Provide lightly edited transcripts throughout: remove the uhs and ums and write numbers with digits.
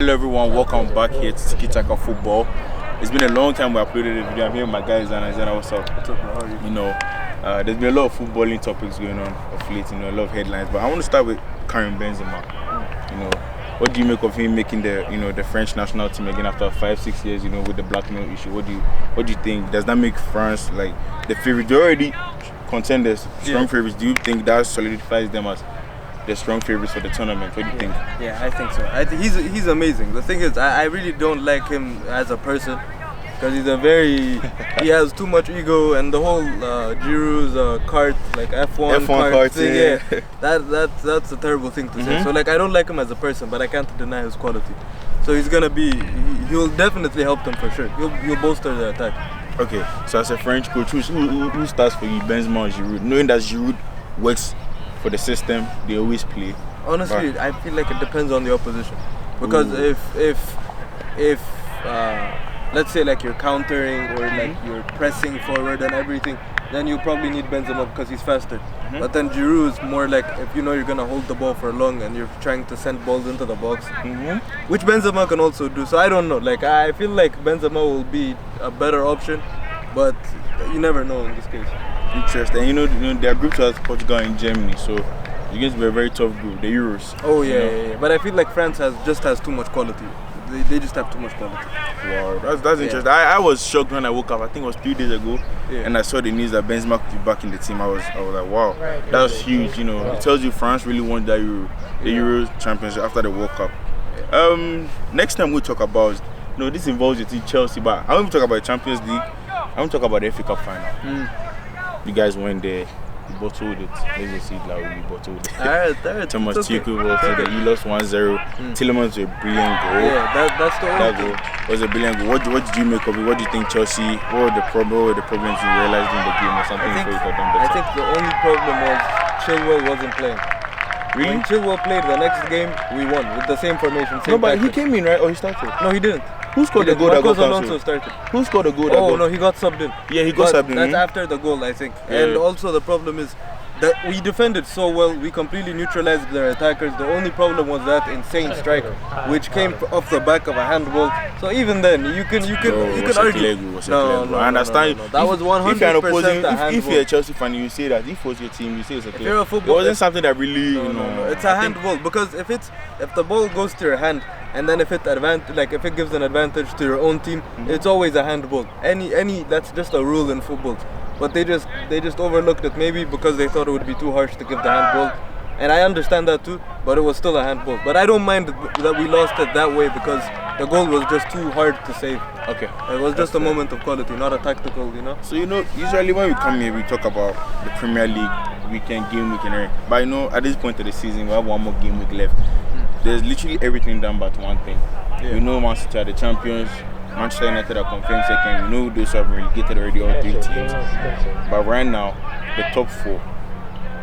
Hello everyone, welcome back here to Tiki Taka Football. It's been a long time we uploaded a video. I'm here with my guys and Zana. What's up? What's up, bro? How are you? You know, there's been a lot of footballing topics going on of late, you know, a lot of headlines. But I want to start with Karim Benzema. You know, what do you make of him making the French national team again after 5-6 years, you know, with the blackmail issue? What do you think? Does that make France like the favorite? They're already contenders, strong favorites. Do you think that solidifies them as the strong favorites for the tournament? What do you think? Yeah, I think so. I think he's amazing. The thing is, I really don't like him as a person because he has too much ego, and the whole Giroud's cart, like F1 cart thing, yeah, that's a terrible thing to say. So like, I don't like him as a person, but I can't deny his quality. So he'll definitely help them for sure. He'll bolster the attack. Okay, so as a French coach, who starts for you, Benzema or Giroud? Knowing that Giroud works for the system they always play. Honestly, I feel like it depends on the opposition, because if let's say like you're countering or like you're pressing forward and everything, then you probably need Benzema because he's faster. But then Giroud is more like if you know you're gonna hold the ball for long and you're trying to send balls into the box, which Benzema can also do. So I don't know. Like, I feel like Benzema will be a better option, but you never know in this case. Interesting. You know their group has Portugal and Germany, so it's going to be a very tough group, the Euros. Oh yeah. But I feel like France has too much quality. They just have too much quality. Wow, that's interesting. I was shocked when I woke up. I think it was 3 days ago, and I saw the news that Benzema could be back in the team. I was like, wow, that was huge. You know, it tells you France really won that the Euro championship after the World Cup. Next time we'll talk about, this involves the team Chelsea, but I won't talk about the Champions League. I won't talk about the FA Cup final. You guys went there. You bottled it. Let me see it loud. You bottled it. Alright. Thomas Tuchel bottled it. You lost 1-0. Tillemans was a brilliant goal. Yeah, that's the that goal was a brilliant goal. What did you make of it? What do you think Chelsea? What were the problems you realized in the game or something before you got done better? I think the only problem was Chilwell wasn't playing. Really? When Chilwell played the next game, we won with the same formation. Same but he tactics. came in, right? Or he started? No, he didn't. Who scored the goal that got Alonso started. Who scored the goal that Oh got? no, he got subbed in. Yeah, he got subbed in. That's after the goal, I think. Yeah. And also the problem is that we defended so well, we completely neutralized their attackers. The only problem was that insane strike, which came off the back of a handball. So even then, you can argue. No, I understand. No. That was 100% if you're a Chelsea fan, you say that. If it was your team, you say it's a clear. If you're a football, it wasn't something that really, It's a handball, because if the ball goes to your hand, and then if it gives an advantage to your own team, it's always a handball. That's just a rule in football. But they just overlooked it, maybe because they thought it would be too harsh to give the handball. And I understand that too, but it was still a handball. But I don't mind that we lost it that way, because the goal was just too hard to save. Okay. It was just a moment of quality, not a tactical, So usually when we come here, we talk about the Premier League, game week and everything. But at this point of the season, we have one more game week left. There's literally everything done but one thing. Yeah. We know Man City are the champions. Manchester United are confirmed second. We know those have been relegated already, all 3 teams. But right now, the top 4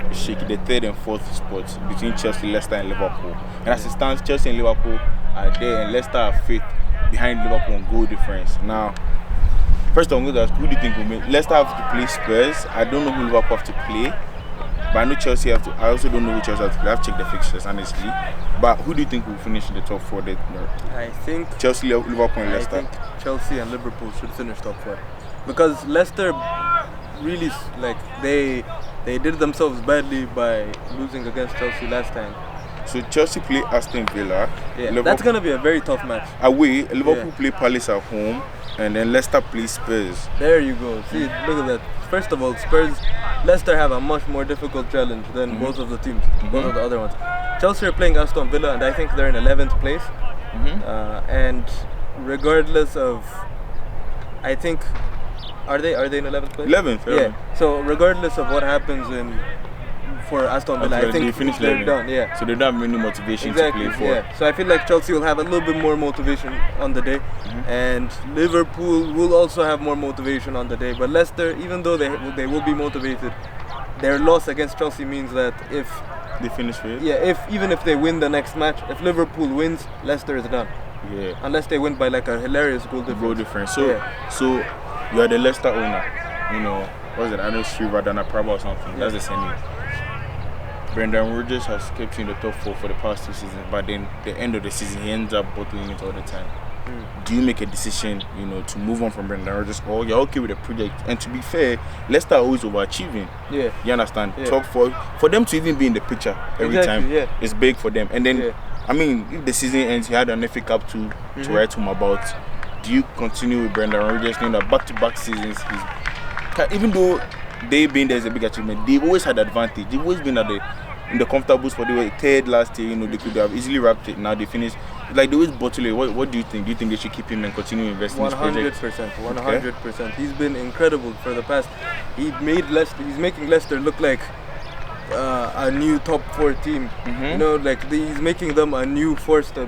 is shaky. The 3rd and 4th spots between Chelsea, Leicester, and Liverpool. And as it stands, Chelsea and Liverpool are there, and Leicester are 5th behind Liverpool on goal difference. Now, first of all, who do you think will make? Leicester have to play Spurs. I don't know who Liverpool have to play. But I know Chelsea have to. I also don't know who Chelsea have to play. I've checked the fixtures, honestly. But who do you think will finish in the top 4? I think Chelsea, Liverpool, and Leicester. I think Chelsea and Liverpool should finish top 4, because Leicester really they did themselves badly by losing against Chelsea last time. So Chelsea play Aston Villa. Yeah, that's gonna be a very tough match. Away, Liverpool play Palace at home, and then Leicester play Spurs. There you go. See, look at that. First of all, Leicester have a much more difficult challenge than both of the teams, both of the other ones. Chelsea are playing Aston Villa, and I think they're in 11th place. And regardless of, I think, are they in 11th place? 11th. Yeah. So regardless of what happens for Aston Villa, I think they're done. Yeah. So they don't have any motivation to play for. Yeah. So I feel like Chelsea will have a little bit more motivation on the day, and Liverpool will also have more motivation on the day. But Leicester, even though they will be motivated, their loss against Chelsea means that if they finish with. Yeah. Even if they win the next match, if Liverpool wins, Leicester is done. Yeah. Unless they win by like a hilarious goal difference. So you are the Leicester owner. What was it? I know Shiva Dana Prabha or something. That's the same name. Brendan Rodgers has kept you in the top 4 for the past 2 seasons, but then the end of the season he ends up bottling it all the time. Do you make a decision, to move on from Brendan Rodgers, or you're okay with the project? And to be fair, Leicester are always overachieving. Yeah. You understand? Yeah. Top 4 for them to even be in the picture every time is big for them. And then, I mean, if the season ends, he had an FA Cup to write home about. Do you continue with Brendan Rodgers? That back-to-back seasons, even though they being there's a big achievement, they've always had advantage. They've always been in the comfortable spot. They were third last year. They could have easily wrapped it. Now they finished. Like they always bottle it. What do you think? Do you think they should keep him and continue investing in this project? 100%. He's been incredible for the past. He's making Leicester look like a new top 4 team. He's making them a new force to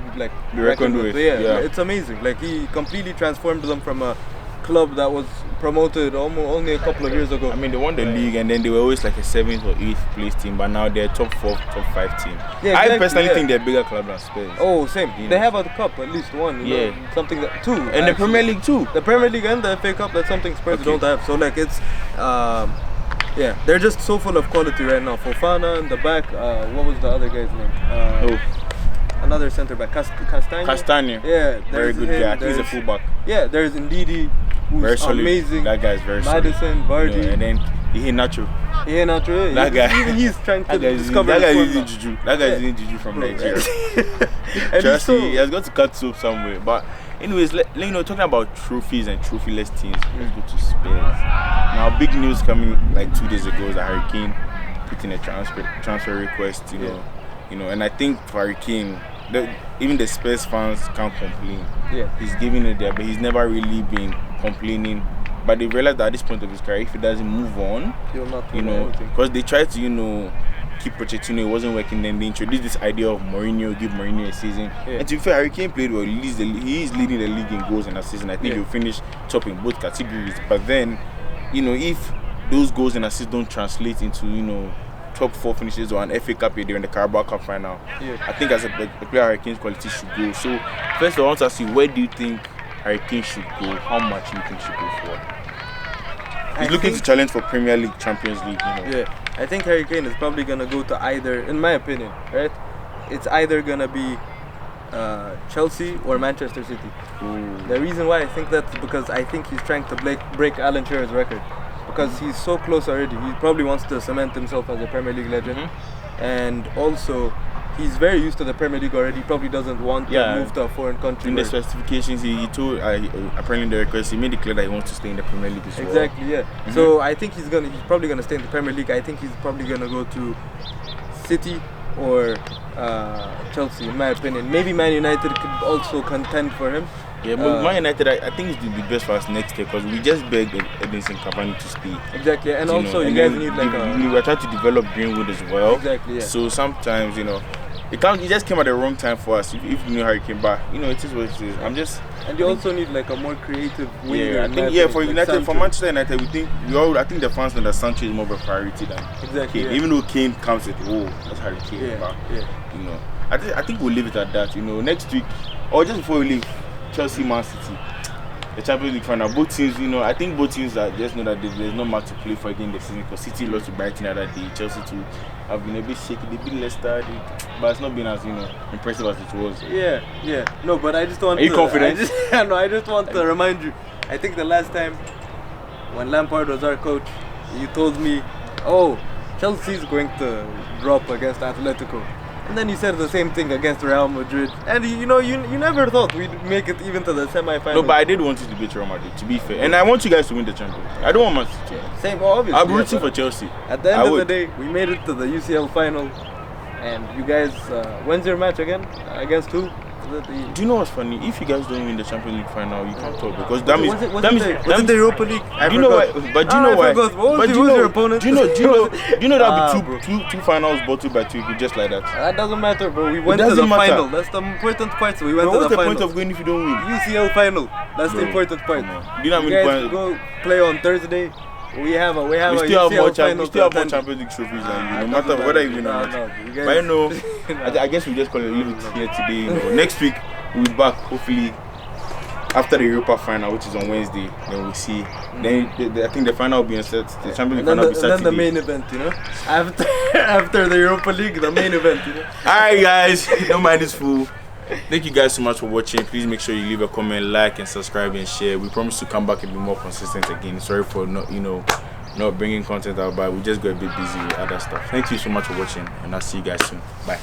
be reckoned with. Yeah, it's amazing. Like he completely transformed them from a club that was promoted only a couple of years ago. I mean, they won the league and then they were always like a 7th or 8th place team, but now they're top 4, top 5 team. Yeah, exactly, I personally think they're a bigger club than Spurs. Oh, same. They have a cup, at least one. Something that 2. And actually, the Premier League too. The Premier League and the FA Cup. That's something Spurs don't have. So it's. They're just so full of quality right now. Fofana in the back. What was the other guy's name? Another centre back, Castagne. Yeah, very good guy. He's a fullback. Yeah, there's Ndidi, who's very solid. Amazing. That guy's very Madison, solid. Vardy. And then Iheanacho. That guy. Even he's trying to discover. That guy is using juju. That guy is using juju from Nigeria. Trust me, he has got to cut soup somewhere. But anyways, talking about trophies and trophyless teams, let's go to Spurs. Now, big news coming 2 days ago is that Harry Kane put in a transfer request. And I think for Harry Kane, even the Spurs fans can't complain. Yeah. He's giving it there, but he's never really been complaining. But they realized that at this point of his career, if he doesn't move on, he'll not anything. Because they tried to, keep Pochettino, it wasn't working. Then they introduced this idea of Mourinho, give Mourinho a season. Yeah. And to be fair, Harry Kane played well. He is leading the league in goals in a season. I think he'll finish top in both categories. But then, if those goals and assists don't translate into, top 4 finishes or an FA Cup during the Carabao Cup final, I think as a player, Harry Kane's quality should go. So, first I want to ask you, where do you think Harry Kane should go? How much do you think he should go for? He's looking to challenge for Premier League, Champions League. Yeah, I think Harry Kane is probably going to go to either, in my opinion, right? It's either going to be Chelsea or Manchester City. Ooh. The reason why I think that's because I think he's trying to break Alan Shearer's record. Because he's so close already. He probably wants to cement himself as a Premier League legend. And also, he's very used to the Premier League already. He probably doesn't want to move to a foreign country. In the specifications, he told, apparently in the request, he made it clear that he wants to stay in the Premier League as well. Exactly, yeah. So I think he's probably going to stay in the Premier League. I think he's probably going to go to City or Chelsea, in my opinion. Maybe Man United could also contend for him. Yeah, but Man United, I think it's the best for us next year because we just begged Edinson Cavani to stay. Exactly, and also you guys need we're trying to develop Greenwood as well. Exactly, yeah. So sometimes, it just came at the wrong time for us. If you knew Harry Kane back, it is what it is. And you also need a more creative winger. Yeah, I think for United, for Manchester United, I think the fans know that Sancho is more of a priority than Kane. Yeah. Even though Kane comes with, that's Harry Kane. I think we'll leave it at that. Next week or just before we leave, Chelsea, Man City, the Champions League final. Both teams, I think both teams just know that there's not much to play for again this season because City lost to Brighton the other day. Chelsea too have been a bit shaky. They beat Leicester, but it's not been as impressive as it was. Yeah. No, but I just want. Are you confident? I just want to remind you. I think the last time when Lampard was our coach, you told me, Chelsea's going to drop against Atletico. And then you said the same thing against Real Madrid. And you never thought we'd make it even to the semi-final. No, but I did want you to beat Real Madrid, to be fair. And I want you guys to win the Champions League. I don't want Man City. Same, obviously. I'm rooting for Chelsea. At the end of the day, we made it to the UCL final. And you guys, when's your match again? Against who? Do you know what's funny? If you guys don't win the Champions League final, you can't talk because that means was it the Europa League? Do you know why? But do you know why? Who's your opponent? Do you know that would be two finals bottled by 2 just like that? That doesn't matter, bro. We went to the final. That's the important part. So we went to the final. What's the point of going if you don't win? UCL final. That's the important part. Do you know how many points? Go play on Thursday. We still have more Champions League trophies than you, no matter whether you win or not. But I guess we just call it leave it here today. Next week we'll be back. Hopefully, after the Europa final, which is on Wednesday, then we'll see. Then I think the final will be on Saturday. The Champions League final will be Saturday. And then the main event, you know, after the Europa League, the main event. You know? All right, guys, don't mind this fool. Thank you guys so much for watching. Please make sure you leave a comment, like, and subscribe and share. We promise to come back and be more consistent again. Sorry for not bringing content out, but we just got a bit busy with other stuff. Thank you so much for watching, and I'll see you guys soon. Bye.